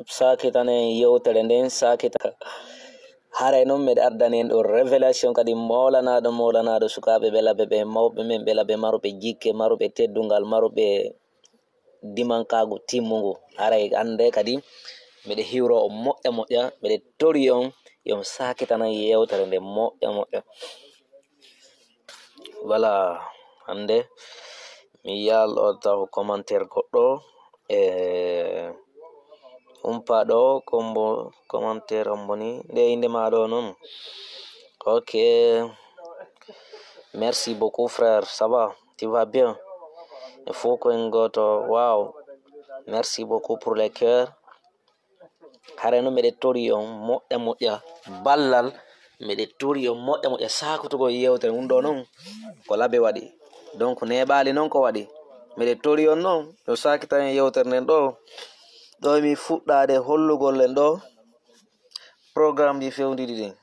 sakitane yewtere nden sakita haray noon meɗe ardani en ɗo révélation kadi molanaɗo sukaɓe ɓelaɓe ɓe mawɓe men ɓelaɓe maruɓe jikke maruɓe teddungal maruɓe dimankagu timmugu haray hande kadi meɗe hiwro o moƴƴa moƴƴa meɗe tori on yon sakitana yewtere nde moƴƴa moƴƴa. Voilà, hande mi yalɗo taw commentaire goɗɗo umpa ɗo kombo commentaire omboni nde inde maɗo non. Ok, merci beaucoup frère, ça va, tu vas bien? Il faut qu'on goto, wow, merci beaucoup pour les cœurs. Hare no meɗe tori on moƴƴa moƴƴa ballal meɗe tori on moƴƴa moƴƴa sakutugo yewtere ɗum ɗo noon ko laɓe waɗi, donc neɓali noon ko waɗi meɗe tori on noon yo sakitan yewtere nden ɗo mi fuɗɗade hollugol len ɗo programme ɗi fewndidi ɗin.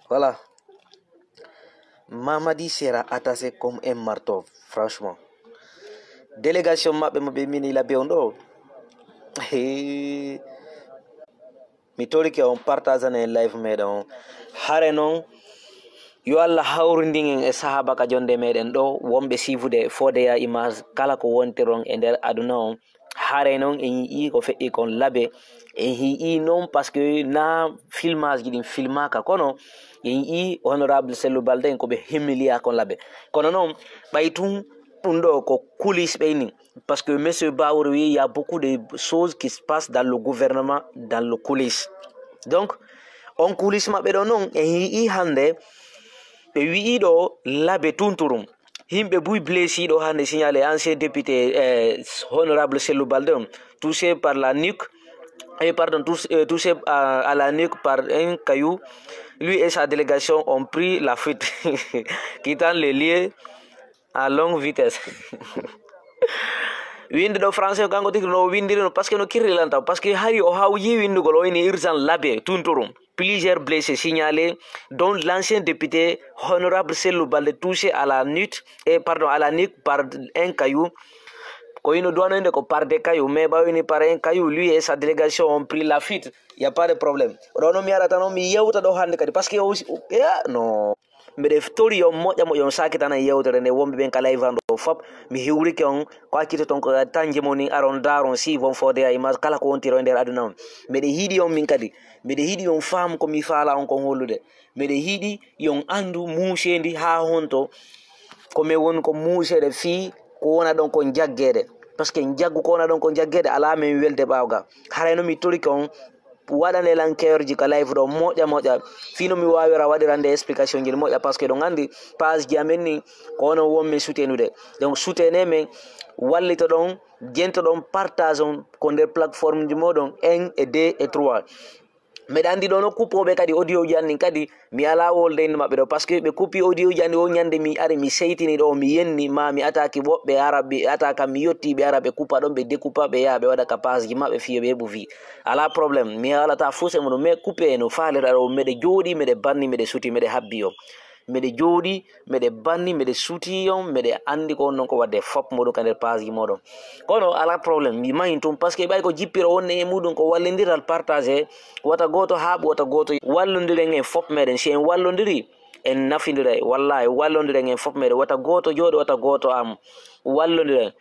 Voilà, Mamadi sera attaché comme un marteau, franchement délégation maɓɓe mo ɓe mini laɓe on ɗo mi torike on partagane en live meɗen on hare noon yo Allah hawrindin en e sahaba ka jonde meɗen ɗo wonɓe sifude fodeya image kala ko wontiron e nder aduna on hare noon en yii ko feƴƴi kon laaɓe en yii noon par ce que na filmage ji ɗin filmaka kono en yii honorable Sellou Balde en koɓe himmilia kon laaɓe kono noon ɓay tun ɗum ɗo ko coulisse ɓeyni parce que monsieur Baour wi y a beaucoup de choses qui se passent dans le gouvernement dans le coulisse, donc on coulisse maɓɓe ɗo noon en yii hande ɓe wi'i ɗo laaɓe tunturum himɓe buy blessiɗo hande signalé ancien député honorable Sellou Balde touché par la nuque touché à la nuque par un caillou. Lui et sa délégation ont pris la fuite quittant les lieux à longue vitesse. Winde ɗo français kanko tigi no windiri no par ce que no kirrilanta par ce que hari o hawji windugol o wini urgent laaɓe tunturum. Plusieurs blessés signalés, dont l'ancien député honorable Sellou Balde touché à la nuque par un caillou. Koino doit ko par des cailloux, mais par un caillou, lui et sa délégation ont pris la fuite. Il n'y a pas de problème. Rono mi arata no mi yewta do hande kadi parce que no mbeɗe tori on moƴƴa moƴƴa on sakitana yewtere nde wonɓe ɓen kala ivando fop mi hiwrike on ko hakkite ton ko tan jemoni aron daron si von fode a image kala ko wontiro e nder aduna on mbeɗe hiiɗi on min kadi mbeɗe hiiɗi yon faam komi faala on kon hollude mbeɗe hiiɗi yon andu muusendi ha honto komin woni ko muusede fii ko wona ɗon kon jaggede par ce que jaggu ko wona ɗon kon jaggede ala min welde ɓawga harayno mi torike on waɗane lankeyorji ka live ɗo moƴƴa moƴƴa fino mi wawira waɗirande explication ji moƴƴa par ce que ɗon andi page ji amen ni ko wono wonmin soutenude donc soutene men wallita ɗon jento ɗon partage on ko nder plateforme ji moɗon 1 et 2 et 3 mbeɗa andi ɗo no kuppoɓe kadi audio ji anni kadi mi ala wolde inde maɓɓe ɗo par ce que ɓe kuppi audio ji anni o ñande mi ari mi seytini ɗo mi yenni ma mi ataki woɓɓe ara ɓe ata kam mi yetti ɓe ara ɓe kuppa ɗon ɓe découpa ɓe yaha ɓe waɗa ka page ji maɓɓe fiyo ɓe heɓu vie ala probléme mi walata fuse muɗum mais coupe e no falira ɗo meɗe jooɗi meɗe banni meɗe suti meɗe habbi on meɗe jooɗi meɗe banni meɗe suti on meɗe andi ko on noon ko wadde fop moɗon ka nder page ji moɗon kono ala probléme mi mahin tum par ce que ɓay ko jippira wonne e muɗum ko wallidiral partagé wata goto haaɓi wata goto wallodiren en fop meɗen si en wallodiri en nafidira wallahi wallodiren en fop meɗen wata goto jooɗo wata goto am wallodiren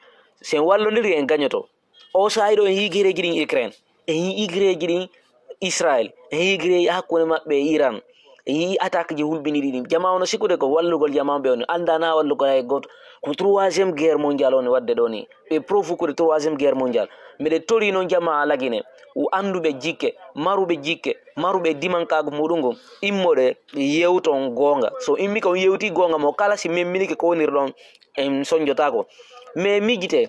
si en wallodiri en gagnoto o sayi ɗo en yi guereji ɗin Ukraine en yi guereji ɗin Israël en yi guereji hakkude maɓɓe Iran en yi attaque ji hulɓiniɗi ɗin jama ono sikkude ko wallugol jama ɓe on andana wallugol hay goto ko 3e guerre mondial on wadde ɗo ni ɓe provoquer 3e guerre mondial mbeɗe tori noon jama lagine anduɓe jikke maruɓe dimankagu muɗum ngu immoɗe yewton gonga so immi ko yewti gonga mo kala si memminike ko wonir ɗon en soñjotako mais mijite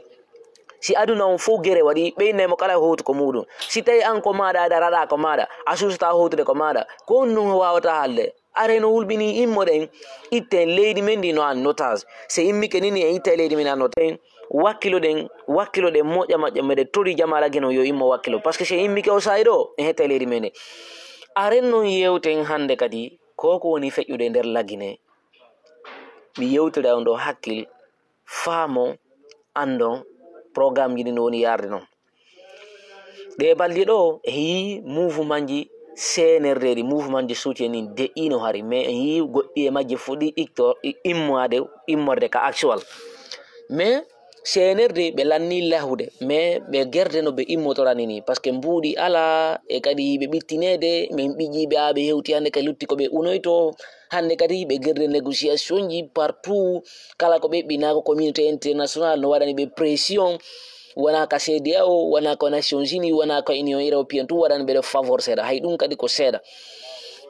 si aduna on fof guere waɗi ɓeynemo kala howtu ko muɗum si tawi an ko maɗa aɗa raɗa ko maɗa a susata howtude ko maɗa ko on ɗum wawata haalde areno hulɓini immoɗen itten leydi men ndi no an notage so immike nini en itta leydi men an notage wakkiloɗen moƴƴa moƴƴa meɗe tori jamalageno yo immo wakkilo par ce que so immike o sayi ɗo en hetta leydi men aren noon yewten hande kadi koko woni feƴƴude nder lagine mi yewtira on ɗo hakkil faamo andon programme ji ɗi no woni yarde noon de balɗe ɗo hi mouvement ji CNRD mouvement de soutien ni de ino hari mais hi goɗɗi e majje fuɗi immorde ka actual mais CNRD ɓe lanni lahude mais ɓe gerde no ɓe immotorani ni par ce que mbuuɗi ala e kadi ɓe ɓittinede min ɓiƴƴiɓe ɓe hewti hande kadi lutti ko ɓe unoyto hande kadi ɓe gerde négociation ji partout kala ko ɓe ɓinako communauté international no waɗani ɓe pression wona ka CEDEAO wona ko Nations Unies wona ko Union Européenne tu waɗani ɓeɗo favor seeɗa hay ɗum kadi ko seeɗa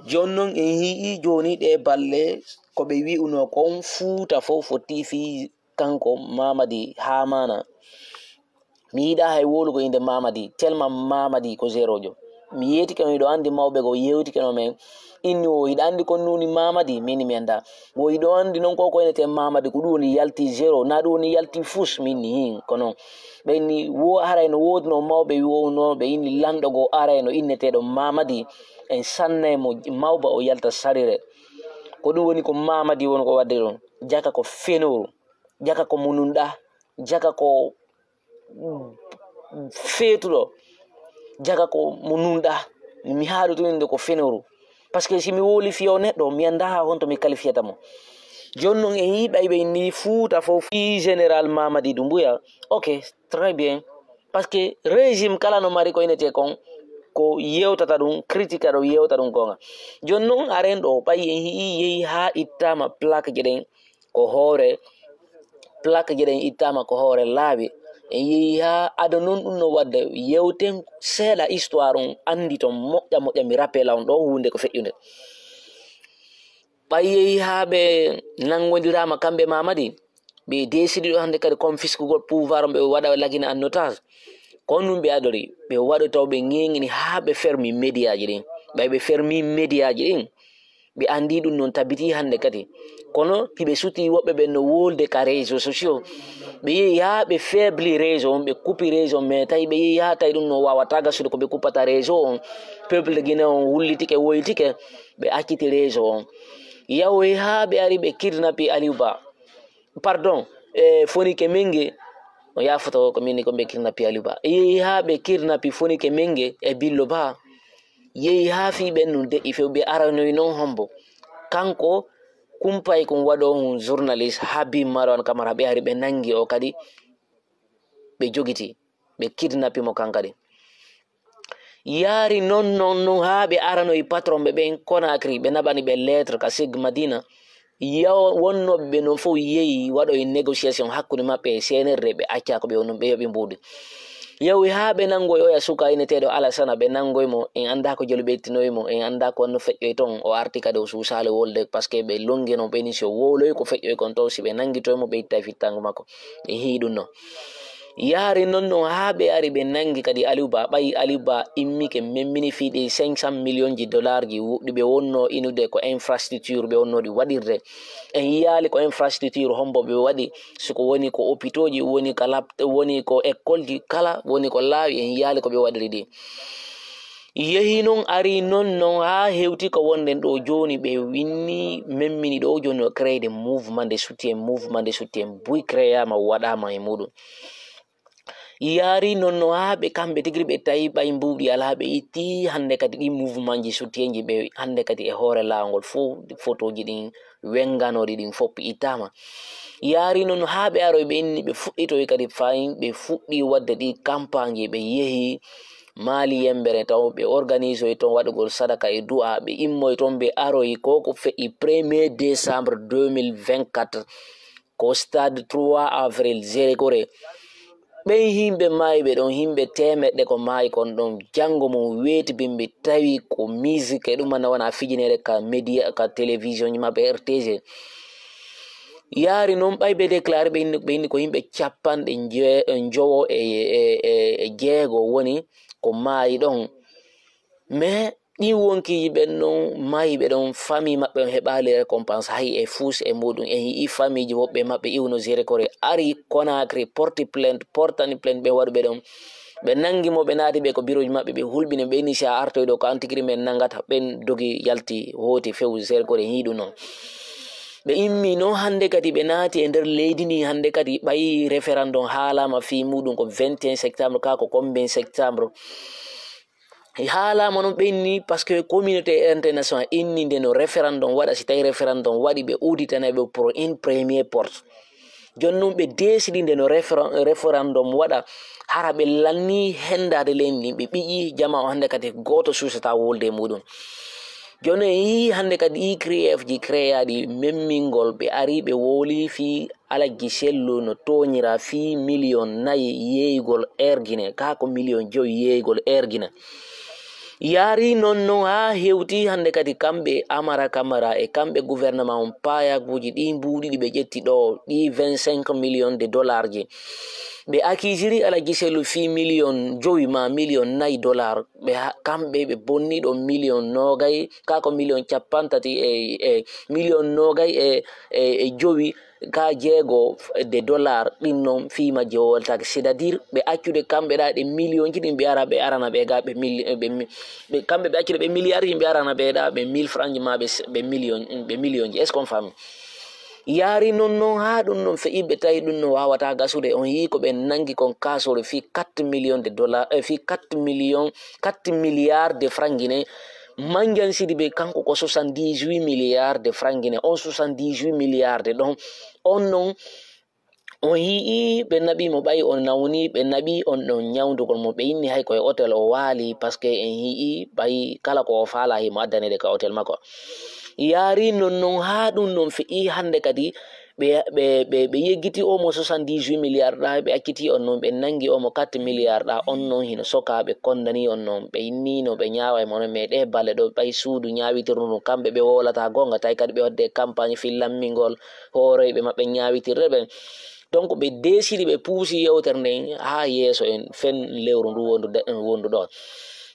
jonnon en hii joni ɗe balle ko ɓe wi'uno kon fuuta fof foti fi kanko Mamadi Hamana mi yiɗa hay wolugo inde Mamadi tellement Mamadi ko zérojo mi yetike no yiɗo andi mawɓe go yewtike no men inni o yiɗa andi kon nuni Mamadi min mi anda o yiɗo andi non ko koynete Mamadi ko ɗum woni yalti zéro na ɗum woni yalti fus min ni hin kono ɓenni wo arayno wodno mawɓe wiwno ɓe inni lanɗo go arayno inneteɗo Mamadi en sannaymo mawba o yalta sarire ko ɗum woni ko Mamadi woni ko wadde ɗon jaka ko fenoru jaka ko mununɗa jaka ko feetuɗo jaka ko mununɗa mi haɗu tuninde ko fenoru par ce que si mi woli fiyo neɗɗo mi anda ha honto mi qualifiata mo jonnon en yiɓay ɓe ni fuuta fof fi général Mamadi Doumbouya ok très bien par ce que régime kala no mari ko inete kon ko yewtata ɗum critique ɗo yewta ɗum gonga jonnon aren ɗo ɓay en yehi ha ittama plaque jeɗen ko hoore plaque jeɗen ittama ko hoore laaɓi en yehi ha ada noon ɗum no wadde yewten seeɗa histoire on andi to moƴƴa mi rappela on ɗo hunde ko feƴƴude ɓay yehi ha ɓe nangodirama kamɓe Mamadi ɓe décidi ɗo hande kadi confisquegol pouvoir ɓe waɗa lagina en otage kon ɗum ɓe adori ɓe waɗo taw ɓe ŋeŋini ha ɓe fermi média ji ɗin ɓay ɓe fermi média ji ɗin ɓe andi ɗum noon tabiti hande kadi kono hiɓe suti woɓɓe ɓe no wolde ka réseau sociaux ɓe yehi ha ɓe faibli réseau on ɓe coupi réseau mais tawi ɓe yehi ha tawi ɗum no wawata gasude ko ɓe coupata réseau on peuple guiné on wullitike woytike ɓe acciti réseau on yahoy ha ɓe ari ɓe kidnapi Aliou Ba pardon Fonike Mengue o yafoto ko minni ko ɓe kidnapi Aliou Ba yehi ha ɓe kidnapi Fonike Mengue e Billo Ba yehi ha fi ɓennu deƴƴi few ɓe aranoy noon hombo kanko kumpay kon waɗo on journaliste Habib Marwan Camara ɓe ari ɓe nangi o kadi ɓe jogiti ɓe kidnapi mo kankadi yaari non ha ɓe aranoy patron ɓe ɓen Conakry ɓe naɓani ɓe lettre ka Sig Madina wonnoɓe ɓe noon fof yehi waɗoy négociation hakkude maɓɓe e CNRD ɓe acca ko ɓe wonnon ɓe yoɓi mbuudi yawi ha ɓe nangoy oya suka ineteɗo Alassana ɓe nangoymo en anda ko joli ɓe ittinoymo en anda ko no feƴƴoy toon o arti kadi o suusale wolde par ce que ɓe longeno ɓeni so woloy ko feƴƴoy kon toon si ɓe nangitoymo ɓe itta fittango makko ɓe hii ɗum noon yaari non ha ɓe ari ɓe nangi kadi Aliou Ba ɓayi Aliou Ba immike memmini fiiɗi 500 millions ji dollars ji ɗi ɓe wonno inude ko infrastructure ɓe wonno ɗi waɗirde en yaali ko infrastructure hombo ɓe waɗi soko woni ko hôpitaux ji woni woni ko école ji kala woni ko laawi en yaali ko ɓe waɗiri ɗi yehi noon ari non ha hewti ko wonden ɗo joni ɓe winni memmini ɗo joni o créé de mouvement de soutien buy créama waɗama e muɗum yaari non ha ɓe kamɓe tigiri ɓe tawi ɓay mbuɗi ala ɓe itti hande kadi ɗi mouvement ji soutien ji ɓe hande kadi e hoore lawol fo photoji ɗin wenganoɗi ɗin fof ittama yaari noon ha ɓe aroy ɓe inni ɓe fuɗɗitoy kadi fayin ɓe fuɗɗi wadde ɗi campagne ji ɓe yehi Mali yembere taw ɓe organise oy toon waɗugol sadaka e du'a ɓe immoy toon ɓe aroy koko feƴƴi 1er décembre 2024 ko stade 3 avril Zérékoré ɓen himɓe maayi ɓe ɗon himɓe temeɗɗe ko maayi kon ɗon janngo mum weeti bimɓe tawi ko musique e ɗum manna wona fijinere ka média ka télévision ji maɓɓe RTG yaari noon ɓay ɓe déclaré ɓe inni ko yimɓe capanɗe jowo e jeego woni ko maayi ɗon mais ɗin wonkiji ɓen ɗon maayi ɓe ɗon famille maɓɓe on heɓali récompense hay e fuus e muɗum en yii famille ji woɓɓe maɓɓe iwno Zérékoré ari Conakry portani plainte ɓe waɗuɓe ɗon ɓe nangimo ɓe naati ɓe ko bureau ji maɓɓe ɓe hulɓini ɓe ni si a artoy ɗo ko antigiri men nangata ɓen dogi yalti hooti few Zérékoré hiiɗum noon ɓe immi no hande kadi ɓe naati e nder leydi ni hande kadi ɓayi référendum haalama fi muɗum ko 21 septembre ka ko combien septembre haalama noon ɓenni par ce que communauté international inni nde no référendum waɗa si tawi référendum waɗi ɓe uditanaɓe pour une première porte joni noon ɓe desidi nde no référendum waɗa hara ɓe lanni hendade leydi ɓe ɓiƴi jama o hande kadi goto susata wolde muɗum joni yi hande kadi i CREF ji créaɗi memmingol ɓe ari ɓe woli fi alaggi sellu no toñira fi 4 million yeygol erguine ka ko 5 million yeygol erguine yaari non ha hewti hande kadi kamɓe amara camara e kamɓe gouvernement on payakuji ɗi mbuɗiɗi ɓe ƴetti ɗo ɗi 25 millions de dollars ji ɓe akijiri ala giselu fi 5 million dollars ɓe kamɓe ɓe bonni ɗo million nogay kako million capantati e million nogay e jowi ka jeego de dollars ɗin noon fima je woltake c'est à dire ɓe accude kamɓe ɗa ɗe million ji ɗin ɓe ara ɓe arana ɓe ga ɓe kamɓe ɓe accude ɓe milliard ji ɓe arana ɓe ɗa ɓe 1000 francs ji ma ɓe million ji est ce qu'on fami yaari non ha ɗum non feƴi ɓe tawi ɗum no wawata gasude on yi ko ɓe nangi kon kasore fi 4 millions de dollars fi 4 milliards de francs guiné mangian sidi ɓe kanko ko 78 milliards de francs guiné on 78 milliards de ɗon on non on yii ɓe naɓi mo ɓayi on nawni ɓe naɓi on ɗon nyawdugol mo ɓe inni hay koye hôtel o waali par ce que en yii ɓayi kala ko o faala himo addanede ka hôtel makko yaari non ha ɗum non feƴi hande kadi ɓe yeggiti omo 78 milliards ɗa ɓe acciti on noon ɓe nangi omo 4 milliards ɗa on noon hino soka ɓe kondani on noon ɓe innino ɓe ñawa e mono mais ɗe balle ɗo ɓay suudu ñawitirdu ɗum kamɓe ɓe wolata gonga tawi kadi ɓe wadde campagne fillammingol hooreyɓe maɓɓe ñawitirde ɓe donc ɓe desidi ɓe puusi yewtere nden ha yeeso en fen lewru ndu wondu ɗon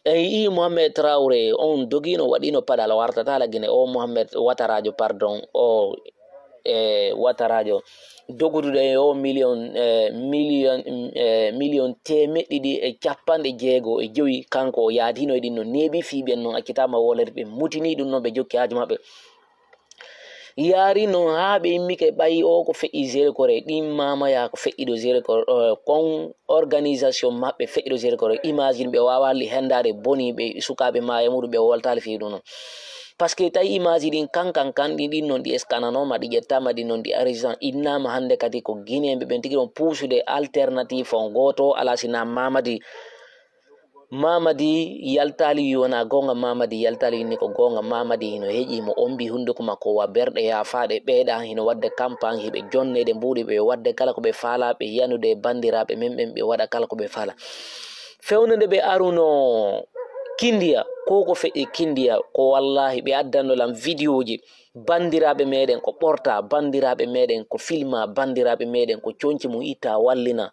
en yii Mohamed Traoré on dogino waɗino paɗal wartata la Guinée o Mohamed Watarajo pardon o Watarajo dogudude o million temeɗɗiɗi e capanɗe jeego e joyi kanko o yaadino e ɗin no neeɓi fiɓen noon accitama wolede ɓe mutini ɗum noon ɓe jokki haaju maɓɓe yaari noon ha ɓe immike ɓayi o ko feƴƴi géré coré ɗin mamaya ko feƴƴiɗo géré coré kon organisation maɓɓe feƴƴiɗo géré coré imagine ɓe wawali hendade boniɓe sukaɓe maya muɗum ɓe woltali fi ɗum noon par ce que tawi image ɗin kankan ɗin noon ɗi escananoma ɗi ƴettama ɗin noon ɗi argent innama hande kadi ko guinéɓe ɓen tigui ɗon puusude alternative on goto ala sina mamadi yaltali wona gonga mamadi yaltali winni ko gonga mamadi hino heeƴi mo ombi hunduko makko wa berɗe yafaɗe ɓeeɗa hino wadde campagne hiɓe jonnede mbuɗi ɓe wadde kala ko ɓe faala ɓe yanude bandiraɓe men ɓen ɓe waɗa kala ko ɓe faala fewnede ɓe aruno kindiya ko feƴƴi kindiya ko wallahi ɓe addanolam vidéo ji bandiraɓe meɗen ko ɓorta bandiraɓe meɗen ko filma bandiraɓe meɗen ko conci mum itta wallina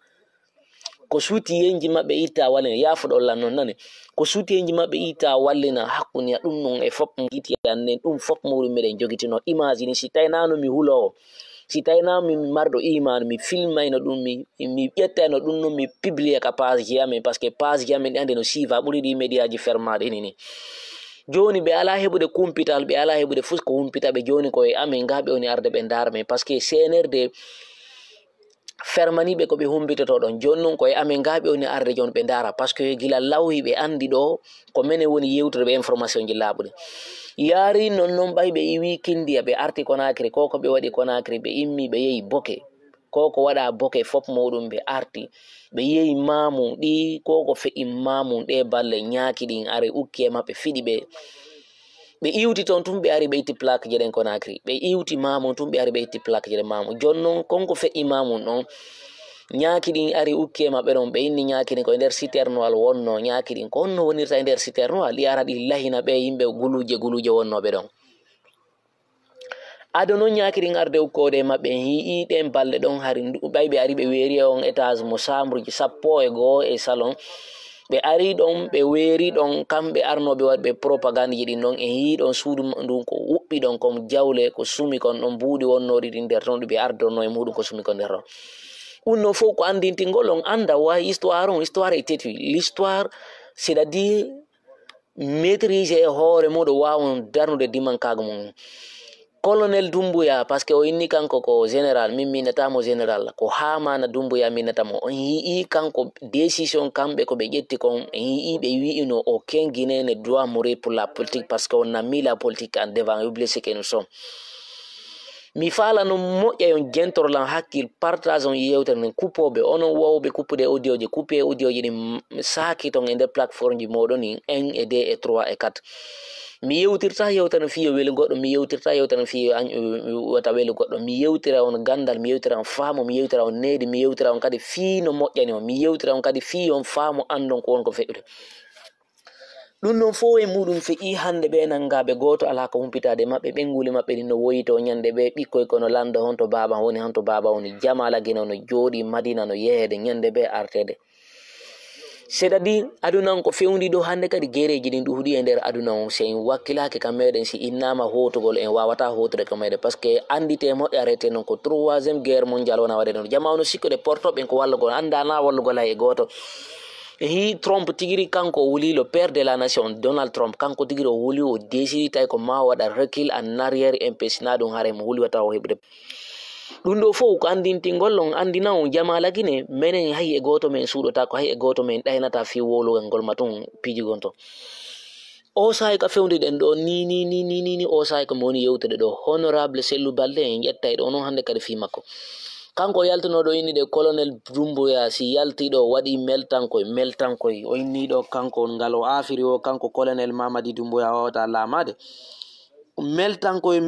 ko suutiyenji maɓɓe itta wallina yafuɗollan non nani ko suutiyenji maɓɓe itta wallina hakkunya ɗum non e fop giti annen ɗum fop muɗum meɗen jogitino image ni si tawi nano mi hulowo si tawi nano mi marɗo imanu mi filmayno ɗum mi ƴettayno ɗum non mi publie ka page ji amen par ce que page ji amen ɗi ande no siiva ɓuuri ɗi média ji fermaɗe ni joni ɓe ala heɓude kumpital ɓe ala heɓude fus ko humpita ɓe joni koye amen gaɓe woni arde ɓe dara men par ce que CNRD fermaniɓe koɓe humpitoto ɗon joni noon koye amen gaɓe woni arde joni ɓe dara par ce que gila lawhi ɓe andi ɗo ko mene woni yewtude ɓe information ji laaɓuɗi yaari non ɓay ɓe iwi kindiya ɓe arti Conakry ko ɓe waɗi Conakry ɓe immi ɓe yehi Boké ko waɗa Boké fop muɗum ɓe arti ɓe yehi Mamou ɗi ko feƴi Mamou ɗe balle ñaaki ɗin ari ukki e maɓɓe fiɗi ɓe iwti toon tum ɓe ari ɓe itti plaque jeɗen Conakry ɓe iwti Mamou tum ɓe ari ɓe itti plaque jeɗen Mamou joni noon konko feƴi Mamou ɗon ñaaki ɗin ari ukki e maɓɓe ɗon ɓe inni ñaaki ɗin koye nder citernowal wonno ñaaki ɗin ko honno wonirta e nder citernowal ɗi ara ɗi lahina ɓe yimɓe guluje wonnoɓe ɗon ado noon ñaaki ɗin arde ukkode maɓɓe en yii ɗen balɗe ɗon hari ɓay ɓe ari ɓe weeri on étage mo chambre ji 12 e salon ɓe ari ɗon ɓe weeri ɗon kamɓe arnoɓe waɗɓe propagande ji ɗin ɗon en yii ɗon suudu ndun ko wuɓɓi ɗon kom jawle ko sumi kon ɗon mbuuɗi wonnoɗi ɗi nder toon ɗo ɓe ardorno e muɗum ko sumi kon nder ɗon ɗum noon fof ko andintingol on anda wawi histoire est têtue l'histoire c'est à dire maîtriser e hoore muɗum wawon darnude dimankago mum colonel Dumbuya parce que o inni kanko ko général min minatamo général ko hamana Dumbuya minatamo on yii kanko décision kamɓe ko ɓe ƴetti kon en yii ɓe wi'ino aucun Guinéen ne doit mourir pour la politique parce que on a mis la politique en devant oublier ce que nous sommes. Mi faala no moƴƴa yon gentorlan hakkil partage on yewtere nden kuppoɓe onon wowɓe kuppude audio ji coupe audio ji ɗi saaki ton e nder plateforme ji moɗon ni 1 et 2 et 3 et 4 mi yewtirta yewtere no fiyo weli goɗɗo mi yewtirta yewtere no fiyo wata weli goɗɗo mi yewtira on gandal mi yewtira on faamo mi yewtira on needi mi yewtira on kadi fii no moƴƴani on mi yewtira on kadi fii on faamo andon ko wonko feƴude ɗum noon fof e muɗum feƴi hande ɓe nangaɓe goto ala ko humpitade maɓɓe ɓenguli maɓɓe ɗi no woyito ñande ɓe ɓikkoy kono landa honto baba woni honto baba woni jamala guina no jooɗi madina no yehede ñande ɓe artede c'est à dire aduna on ko fewndi ɗo hande kadi guereji ɗin ɗuhuɗi e nder aduna on so en wakkilaki ka meɗen si innama hotugol en wawata hotude ka meɗen par ce que andite moƴƴe arrêté noon ko 3e guerre mondial wona waɗe noon jama ono sikkude portoɓen ko wallugol andana wallugol hay e goto hi Trump tigiri kanko wuli le père de la nation Donald Trump kanko tigiri o wuli o décidi tay ko ma waɗa recul en arrière impesina ɗum haare mo wuli wata o heɓude ɗum ɗo fof ko andintingol on andina on jamala Guinée menen hay e goto men suuɗota ko hay e goto men ɗaynata fi wolugal ngol ma tun pijigon to o sahay ka fewdiɗen ɗo ni o sahay ko moni yewtude ɗo honorable Sellou Balde en ƴettay ɗo noon hande kadi fi makko kanko yaltinoɗo inniɗe colonel Dumbuya si yaltiɗo waɗi meltankoy o inniɗo kanko ngal o afiri o kanko colonel Mamadi Dumbuya wawata lamade meltankoy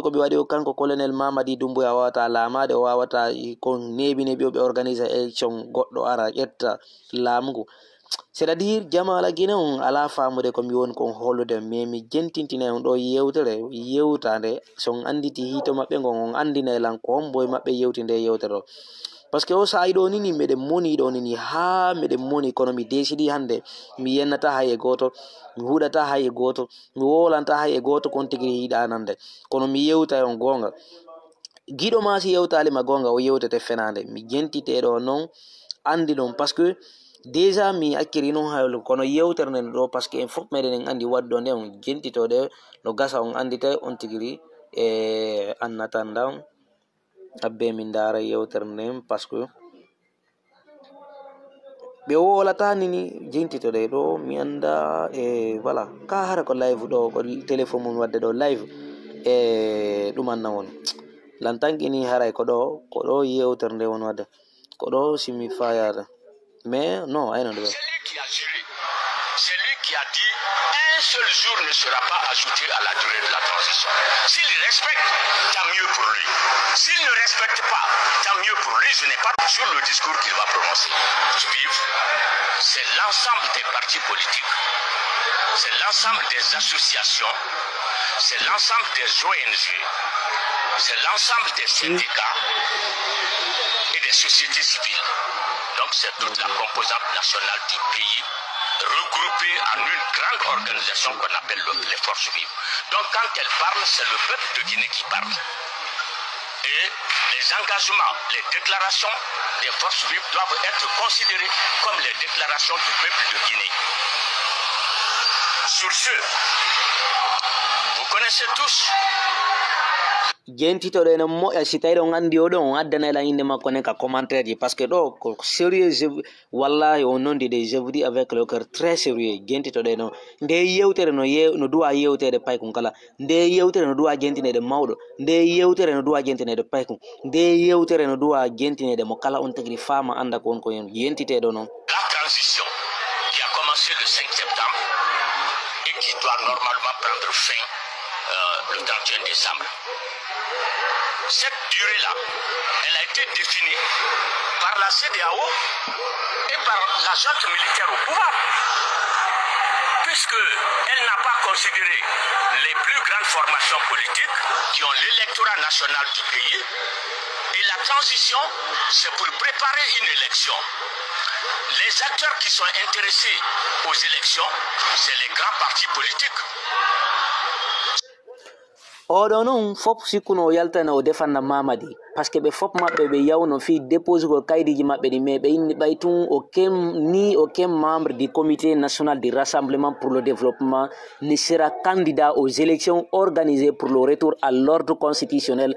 ko ɓe waɗi o kanko colonel Mamadi Dumbuya wawata lamade o wawata kon neɓi o ɓe organise élection goɗɗo ara ƴetta laamugu c'est à dire jamala Guinée on ala famude komi woni kon hollude mais mi jentintina on ɗo yewtere yewtande son anditi hito maɓɓe gon on andina lan ko homboye maɓɓe yewtinde yewtere o par ce que o sayi ɗo nini meɗen moni ɗo nini ha meɗen moni kono mi décidi hande mi yennata hay e goto mi huɗata hay e goto mi wolanta hay e goto kon tigui yiɗa nande kono mi yewta on gonga guiɗo ma si yewtalima gonga o yewtete fenade mi jentiteɗo noon andi ɗon par ce que déjà mi akkiri noon haylo kono yewtere nden ɗo par ce que en fof meɗen en andi waddo nde on jentitode no gasa on andita on tigiri e annatanda abbe min dara yewtere nden par ce que ɓe wolata nini jentitode ɗo mi anda e voilà ka hara ko live ɗo ko téléphone mum wadde ɗo live e ɗumanna won lantanqini haray ko ɗo yewtere nde won wadde ko ɗo simi fayata mais non ayno ɗo c'est lui qui a dit un seul jour ne sera pas ajouté à la durée de la transition. S'il respecte, tant mieux pour lui. S'il ne respecte pas, tant mieux pour lui. Je n'ai pas sur le discours qu'il va prononcer. C'est l'ensemble des partis politiques, c'est l'ensemble des associations, c'est l'ensemble des ONG, c'est l'ensemble des syndicats et des sociétés civiles. Donc c'est toute la composante nationale du pays regroupée en une grande organisation qu'on appelle les forces vives. Donc quand elle parle, c'est le peuple de Guinée qui parle. Et les engagements, les déclarations des forces vives doivent être considérées comme les déclarations du peuple de Guinée. Sur ce, vous connaissez tous jentitoɗo ene moƴƴa si tawi ɗon andi oɗo on addanayla inde makko nen ka commentaire ji par ce que ɗo ko sérieux wallahi on nondi de je vous dis avec le cœur très sérieux jentitoɗo eno nde yewtere no duwa yewtede paykum kala nde yewtere no duwa jentinede mawɗo nde yewtere no duwa jentinede paykum nde yewtere no duwa jentinede mo kala on tagiri fama anda ko wonko hen yentiteɗo noon. La transition qui a commencé le 5 septembre et qui doit normalement prendre fin le 31 décembre. Cette durée-là, elle a été définie par la CEDEAO et par la junte militaire au pouvoir, puisqu'elle n'a pas considéré les plus grandes formations politiques qui ont l'électorat national du pays. Et la transition, c'est pour préparer une élection. Les acteurs qui sont intéressés aux élections, c'est les grands partis politiques. oɗo noon fop sikkuno o yaltana o defanna mamadi par ce que ɓe fop maɓɓe ɓe yawno fi dépose gol kaydiji maɓɓe ɗi mais ɓe inni ɓay tun aucun membre du comité national du rassemblement pour le développement ne sera candidat aux élections organisées pour le retour à l'ordre constitutionnel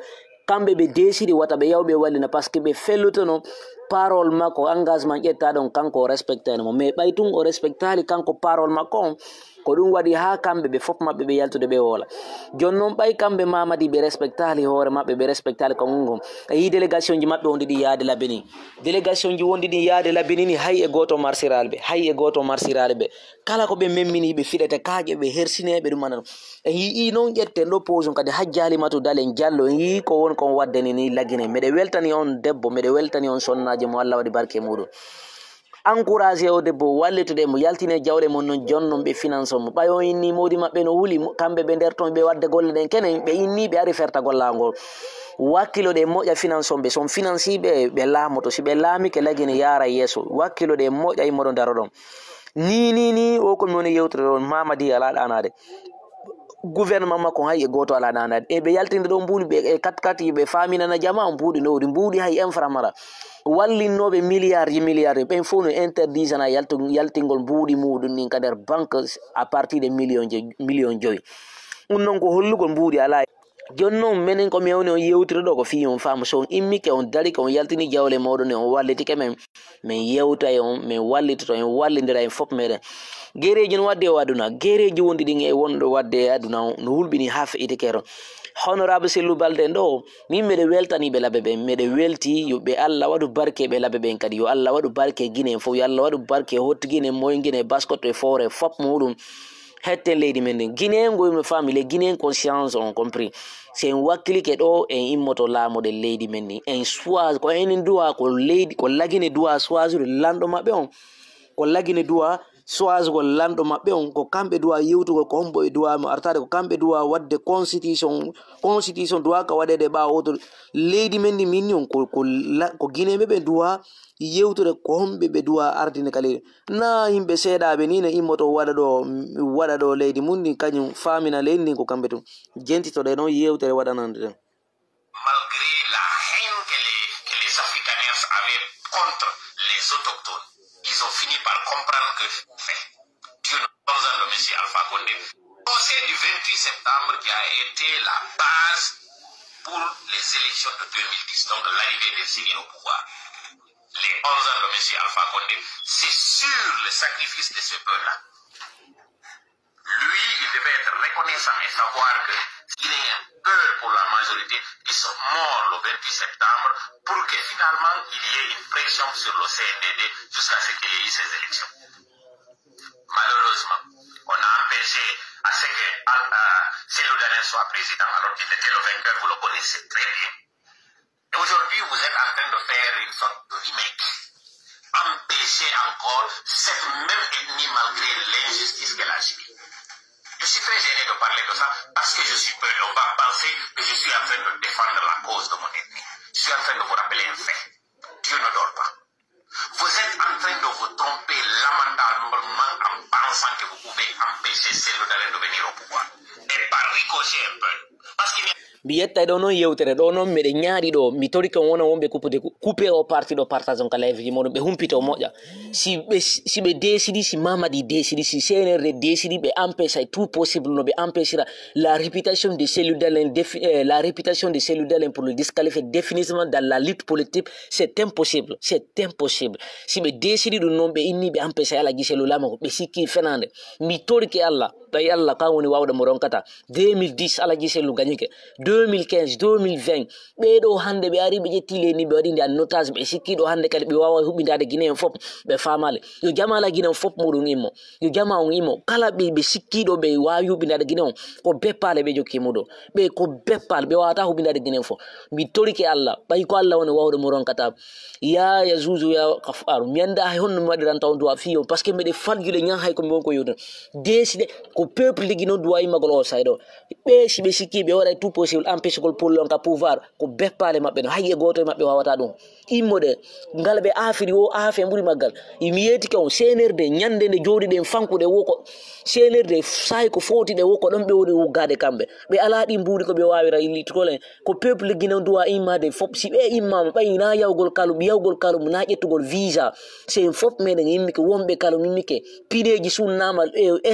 kamɓe ɓe desidi wata ɓe yawɓe wallina par ce que ɓe fellutono parole makko engagement ƴetta ɗon kanko o respectanimo mais ɓay tun o respectali kanko parole makko on ko ɗum waɗi ha kamɓe ɓe fof maɓɓe ɓe yaltude ɓe wola joni noon ɓay kamɓe mamadi ɓe respectali hoore maɓɓe ɓe respectali kongo a yi délégation ji maɓɓe wonde ɗi yaade labini délégation ji wonde ɗi yaade labini ni hay e goto marsiralɓe ɓe kala ko ɓe memmini ɓe fiɗete kaaƴe ɓe hersineɓe ɗum anan en yii noon ƴetten ɗo pose on kadi hajjalimatu dalen diallo en yii ko woni kon waddani ni laggine meɗe weltani on debbo meɗe weltani on sonnaji mo Allah waɗi barke muɗum encouragé o debbo wallitude mo yaltine jawle mon noon jonnon ɓe finance mo ɓayo inni modi maɓɓe no huuli kamɓe ɓe nder toon ɓe wadde golle ɗen kenen ɓe inni ɓe ari ferta gollangol wakkilo ɗe moƴƴa finance on ɓe son financiɓe ɓe laamoto si ɓe laamike lagine yaara yesso wakkilo ɗe moƴƴa immoɗo daro ɗon ni o komi woni yewtere ɗon mamadi ala ɗanade gouvernement makko hay e goto ala ɗanade e ɓe yaltinde ɗo mbuuɗi ɓe e katkati ɓe faminana jama mbuuɗi nowɗi mbuuɗi hay inframara wallinnoɓe milliard ɓen fof no interdisana yaltingol mbuuɗi muɗum nin ka nder banque à partir de million 5 ɗum noon ko hollugol mbuuɗi ala joni noon minen komi yewni on yewtire ɗo ko fi on faama so on immike on darike on yaltini jawle moɗon e on wallitike men min yewta e on min wallitoto en wallidira en fof meɗen guereji no wadde o aduna guereji wondi ɗin e wonɗo wadde e aduna no hulɓini ha feƴitikero honorable Sellou Balde ɗo min meɗe weltaniɓe laɓe ɓen meɗe welti yoɓe Allah waɗu barke ɓe laɓe ɓen kadi yo Allah waɗu barke Guinée fof yo Allah waɗu barke hottuguine moyguine baskoto e fore fop muɗum hetten leydi men ndin Guinée goyno faami les Guinéen conscience on compris c'est en wakkilike ɗo en immoto laamoɗe leydi men ni en choisi ko enen duwa ko leydi ko lagine duwa choisir lanɗo maɓɓe on ko lagine duwa choisugol lanɗo maɓɓe on ko kamɓe duwa yewtugol ko hombo e duwamo artade ko kamɓe duwa wadde constitution duwa ka waɗede ɓawo oto leydi men ndi min on ko guinéɓe ɓe duwa yewtude ko homɓe ɓe duwa ardine ka leydi na yimɓe seeɗaɓe ni ne immoto waɗa ɗo leydi mum ndi kañum famina leydi ndin ko kamɓe tum jentitoɗe noon yewtere waɗanande ɗen malgré la haine que les africaners avaient contre les autochtones ils ont fini par comprendre que Dieu nous donne le monsieur Alpha Condé. Le conseil du 28 septembre qui a été la base pour les élections de 2010, donc l'arrivée des Syriens au pouvoir. Les 11 ans de monsieur Alpha Condé, c'est sur le sacrifice de ce peuple-là. Lui, il devait être reconnaissant et savoir que s'il y a un cœur pour la majorité, ils sont morts le 28 septembre pour que finalement il y ait une pression sur le CNDD jusqu'à ce qu'il y ait eu ces élections. Malheureusement, on a empêché à ce que Sellou Dalein soit président alors qu'il était le vainqueur, vous le connaissez très bien. Et aujourd'hui, vous êtes en train de faire une sorte de remake. Empêcher encore cette même ethnie malgré l'injustice qu'elle a subie. Je suis très gêné de parler de ça parce que je suis peul. On va penser que je suis en train de défendre la cause de mon ethnie. Je suis en train de vous rappeler un fait. Dieu ne dort pas. Vous êtes en train de vous tromper lamentablement en pensant que vous pouvez empêcher Sellou Dalein de venir au pouvoir. Et par ricochet un peu. Parce qu'il y a mi yetta ɗo noon yewtere ɗo noon miɗe ñaaɗi ɗo mi tori kon wona wonɓe coupé o parti ɗo partage on ka live ji moɗon ɓe humpito moƴƴa si ɓe décidi si Mamadi décidi si CNRD décidi ɓe empêcha tout possible no ɓe empêchera la réputation de Sellou Dalein pour le disqualifier définitivement dans la lutte politique c'est impossible si ɓe décidi ɗum noon ɓe inni ɓe empêcha ala gi Sellou Lamako ɓe sikki fenande mi torike Allah tawi Allah kan woni wawɗo mo ronkata 2010 ala gi Sellou gagnike 2015 2020 ɓeɗo hande ɓe ari ɓe ƴetti leydi ɓe waɗi nde annotage ɓe sikkiɗo hande kadi ɓe wawa huɓidade Guinée en fof ɓe famale yo jama ala Guinée on fof muɗum immo yo jama on immo kala ɓe sikkiɗo ɓe wawi huɓidade Guinée on ko beppale ɓe jokki muɗum ɓe ko beppale ɓe wawata huɓidade Guinée fof mi torike Allah ɓayi ko Allah woni wawɗo mo ronkata ya Zuzu ya Kafaru mi anda hay honno mi waɗiranta on duwa fiyo par ce que mbeɗe faljude ñan hay komi wonko yewtan décidé ko ko peuple ligi non duwa imma gol o saydo be si be sikki be wara tout possible empêcher gol pour l'on ka pouvoir ko beppale mabbe no hayye goto mabbe wawata dum immode ngalbe afiri o afi mburi magal imi yeti ko senerde nyande de jodi de fankude woko senerde say ko foti de woko don be woni wugade kambe be alaadi mburi ko be wawira illi tole ko peuple ligi non duwa imma de fop si be imma bayina yawgol kalum na ƴettugol visa c'est fop meden yimmi ko wombe kalum yimmi ke pideji sunnama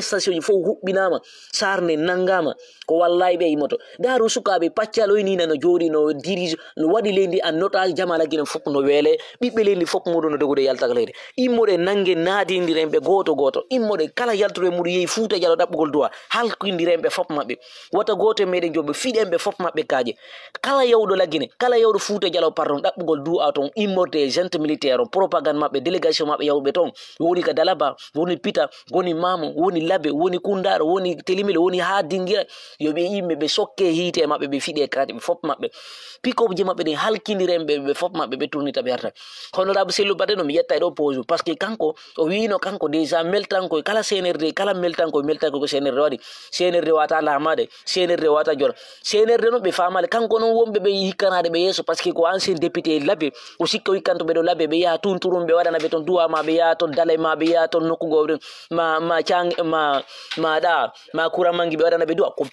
station ji fo hubbinama sarne nangama ko wallahi be imoto daru sukabe paccalo ni no jodi no dirige no wadi lendi an notal jamala gina fop no wele bibbe lendi fop mudo no dogude yaltagalede immode nange naadindirembe goto immode kala yalture mudu yeyi fuuta jalo dabbugol duwa halkindirembe fop mabbe wata goto meden jobbe fidembe fop mabbe kaaje kala yawdo lagine kala yawdo fuuta jalo pardon dabbugol duwa ton immorde gente militaire propagande mabbe délégation mabbe yawbe ton woni ka dalaba woni pita woni mamu woni labe woni kundaro woni telimile woni ha dingira yobe yimbe be sokke hite mabbe be fide kati be fop mabbe pikob je mabbe den halkindirembe be fop mabbe be tournita be harta honorable Selou Baldé no mi yetta do pose parce que kanko o wiino kanko déjà meltanko kala CNRD kala meltanko ko CNRD wadi CNRD wata lamade CNRD wata jor CNRD no be famale kanko non wombe be hikanade be yeso parce que ko ancien député labe o sikko wikanto be do labe be ya tunturum be wadana be ton duwa ma be ya ton dalay ma be ya ton nokku gowre ma chang ma da ma kuramangi be wadana be duwa ko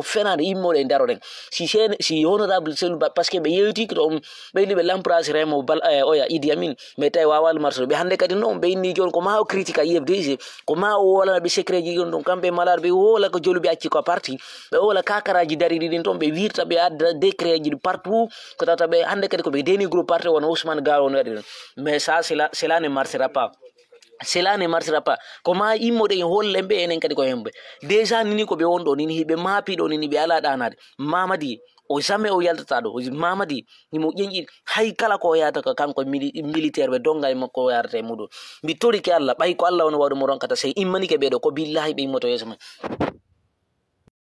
fenande immode ndaro den si honorable Selou Baldé parce que be yewti ko be ni be l'empereur remo oya Idi Amin mais tay wawal marso be hande kadi non be ni jon ko ma o critique IFDG ko ma o wala be secret ji gon don kambe malar be wala ko jolu be acci ko parti be wala kakaraji dari din ton be wirta be adda décret ji partout ko tata be hande kadi ko be deni groupe parti won Ousmane Garo no wadi mais ça cela ne marchera pas. Cela ne marchera pas. Comment immode holle be enen kadi ko hembe déjà nini ko be wondo nini hibe mapi do nini be ala danade mamadi o jamais o yaltata do mamadi ni mo yenji hay kala ko yata ko kanko militaire be donga makko yarate mudo mi tori ke Allah bay ko Allah won wadu mo ronkata sey immani ke be do ko billahi be moto yesma